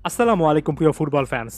আসসালামু আলাইকুম প্রিয় football fans.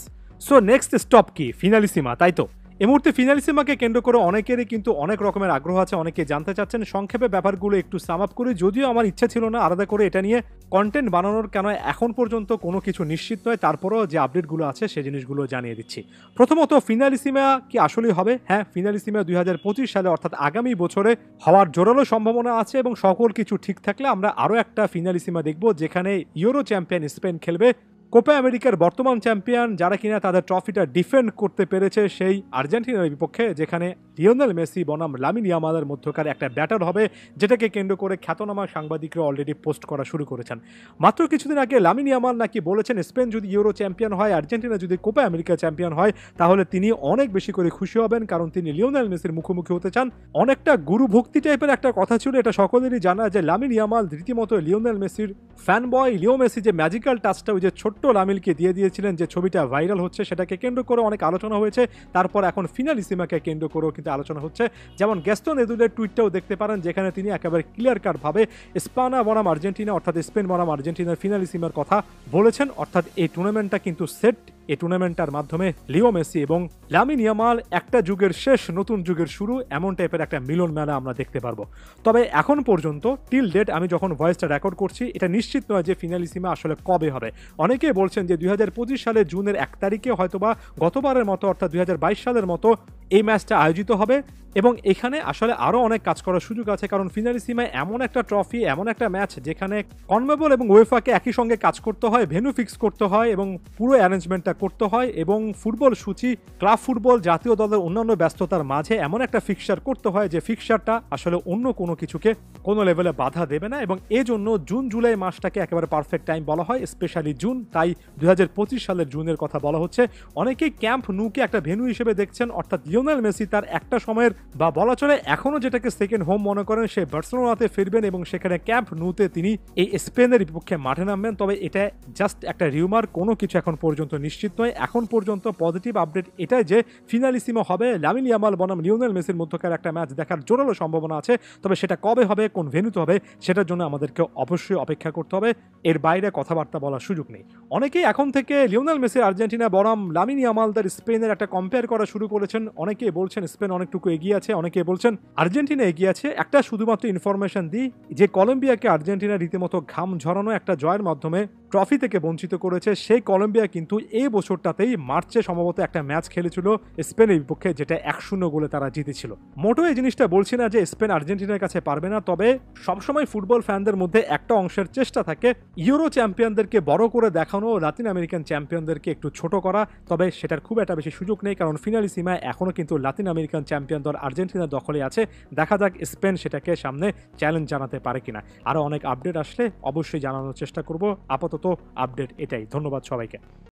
So next stop কি ফিনালিসিমা, তাই তো? এই মুহূর্তে ফিনালিসিমাকে কেন্দ্র করে অনেকেরই কিন্তু অনেক রকমের আগ্রহ আছে, অনেকে জানতে চাচ্ছেন। সংক্ষেপে ব্যাপারগুলো একটু সাম আপ করি, যদিও আমার ইচ্ছা ছিল না আলাদা করে এটা নিয়ে কন্টেন্ট বানানোর, কেন এখন পর্যন্ত কোনো কিছু নিশ্চিত নয়। তারপরও যে আপডেটগুলো আছে সে জিনিসগুলো জানিয়ে দিচ্ছি। প্রথমত, ফিনালিসিমা কি আসলেই হবে? হ্যাঁ, ফিনালিসিমা 2025 সালে অর্থাৎ আগামী বছরে হওয়ার জোরালো সম্ভাবনা আছে, এবং সকল কিছু ঠিক থাকলে আমরা আরও একটা ফিনালিসিমা দেখব যেখানে ইউরো চ্যাম্পিয়ন স্পেন খেলবে কোপা আমেরিকার বর্তমান চ্যাম্পিয়ন, যারা কিনা তাদের ট্রফিটা ডিফেন্ড করতে পেরেছে, সেই আর্জেন্টিনার বিপক্ষে, যেখানে লিওনেল মেসি বনাম লামিন ইয়ামালের মধ্যকার একটা ব্যাটল হবে, যেটাকে কেন্দ্র করে খ্যাতনামা সাংবাদিকরা অলরেডি পোস্ট করা শুরু করেছেন। মাত্র কিছুদিন আগে লামিন ইয়ামাল নাকি বলেছেন স্পেন যদি ইউরো চ্যাম্পিয়ন হয়, আর্জেন্টিনা যদি কোপা আমেরিকা চ্যাম্পিয়ন হয়, তাহলে তিনি অনেক বেশি করে খুশি হবেন, কারণ তিনি লিওনেল মেসির মুখোমুখি হতে চান। অনেকটা গুরু ভক্তি টাইপের একটা কথা ছিল, এটা সকলেরই জানা যে লামিন ইয়ামাল রীতিমতো লিওনেল মেসির ফ্যান বয়। লিও মেসি যে ম্যাজিক্যাল টাচটা ওই যে ছোট্ট লামিলকে দিয়ে দিয়েছিলেন, যে ছবিটা ভাইরাল হচ্ছে, সেটাকে কেন্দ্র করে অনেক আলোচনা হয়েছে। তারপর এখন ফিনালিসিমাকে কেন্দ্র করেও কিন্তু আলোচনা হচ্ছে। যেমন গ্যাস্টন এদুলের টুইটটাও দেখতে পারেন, যেখানে তিনি একেবারে ক্লিয়ার কাট ভাবে স্পানা বনাম আর্জেন্টিনা অর্থাৎ স্পেন বনাম আর্জেন্টিনার ফিনালিসিমার কথা বলেছেন। অর্থাৎ এই টুর্নামেন্টটা কিন্তু সেট। এই টুর্নামেন্টটার মাধ্যমে লিও মেসি এবং লামিন ইয়ামাল একটা যুগের শেষ, নতুন যুগের শুরু, এমন টাইপের একটা মিলন মেলা আমরা দেখতে পারবো। তবে এখন পর্যন্ত টিল ডেট, আমি যখন ভয়েসটা রেকর্ড করছি, এটা নিশ্চিত নয় যে ফিনালিসিমা আসলে কবে হবে। অনেকেই বলছেন যে 2025 সালে জুনের 1 তারিখে হয়তোবা গতবারের মতো অর্থাৎ 2022 সালের মতো এই ম্যাচটা আয়োজিত হবে, এবং এখানে আসলে আরও অনেক কাজ করার সুযোগ আছে। কারণ ফিনালিসিমায় এমন একটা ট্রফি, এমন একটা ম্যাচ যেখানে কনমেবল এবং ওয়েফাকে একই সঙ্গে কাজ করতে হয়, ভেন্যু ফিক্স করতে হয় এবং পুরো অ্যারেঞ্জমেন্টটা করতে হয়, এবং ফুটবল সূচি, ক্লাব ফুটবল, জাতীয় দলের অন্যান্য ব্যস্ততার মাঝে এমন একটা ফিক্সচার করতে হয় যে ফিক্সচারটা আসলে অন্য কোনো কিছুকে কোনো লেভেলে বাধা দেবে না, এবং এজন্য জুন জুলাই মাসটাকে একেবারে পারফেক্ট টাইম বলা হয়, স্পেশালি জুন। তাই 2025 সালের জুনের কথা বলা হচ্ছে। অনেকেই ক্যাম্প নুকে একটা ভেন্যু হিসেবে দেখছেন, অর্থাৎ লিওনেল মেসি তার একটা সময়ের বা বলা চলে এখনও যেটাকে সেকেন্ড হোম মনে করেন, সে বার্সেলোনাতে ফিরবেন এবং সেখানে ক্যাম্প নুতে তিনি এই স্পেনের বিপক্ষে মাঠে নামবেন। তবে এটা জাস্ট একটা রিউমার, কোনো কিছু এখন পর্যন্ত নিশ্চিত নয়। এখন পর্যন্ত পজিটিভ আপডেট এটাই যে ফিনালিসিমা হবে, লামিন ইয়ামাল বনাম লিওনেল মেসির মধ্যকার একটা ম্যাচ দেখার জোরালো সম্ভাবনা আছে। তবে সেটা কবে হবে, কোন ভেন্যুতে হবে, সেটার জন্য আমাদেরকে অবশ্যই অপেক্ষা করতে হবে। এর বাইরে কথাবার্তা বলার সুযোগ নেই। অনেকেই এখন থেকে লিওনেল মেসি আর্জেন্টিনা বনাম লামিন ইয়ামালদের স্পেনের একটা কম্পেয়ার করা শুরু করেছেন। অনেকেই বলছেন স্পেন অনেকটুকু এগিয়ে আছে, অনেকে বলছেন আর্জেন্টিনা এগিয়ে আছে। একটা শুধুমাত্র ইনফরমেশন দিই, যে কলম্বিয়াকে আর্জেন্টিনা রীতিমতো ঘাম ঝরানো একটা জয়ের মাধ্যমে ট্রফি থেকে বঞ্চিত করেছে, সেই কলম্বিয়া কিন্তু এই বছরটাতেই মার্চে সম্ভবত একটা ম্যাচ খেলেছিল স্পেনের বিপক্ষে, যেটা 1-0 গোলে তারা জিতেছিল। মোটো এই জিনিসটা বলছি না যে স্পেন আর্জেন্টিনার কাছে পারবে না, তবে সবসময় ফুটবল ফ্যানদের মধ্যে একটা অংশের চেষ্টা থাকে ইউরো চ্যাম্পিয়নদেরকে বড় করে দেখানো, লাতিন আমেরিকান চ্যাম্পিয়নদেরকে একটু ছোট করা। তবে সেটার খুব একটা বেশি সুযোগ নেই, কারণ ফিনালিসিমায় এখনও কিন্তু লাতিন আমেরিকান চ্যাম্পিয়ন দল আর্জেন্টিনার দখলে আছে। দেখা যাক স্পেন সেটাকে সামনে চ্যালেঞ্জ জানাতে পারে কিনা। আরও অনেক আপডেট আসলে অবশ্যই জানানোর চেষ্টা করব। আপাতত আপডেট এটাই। ধন্যবাদ সবাইকে।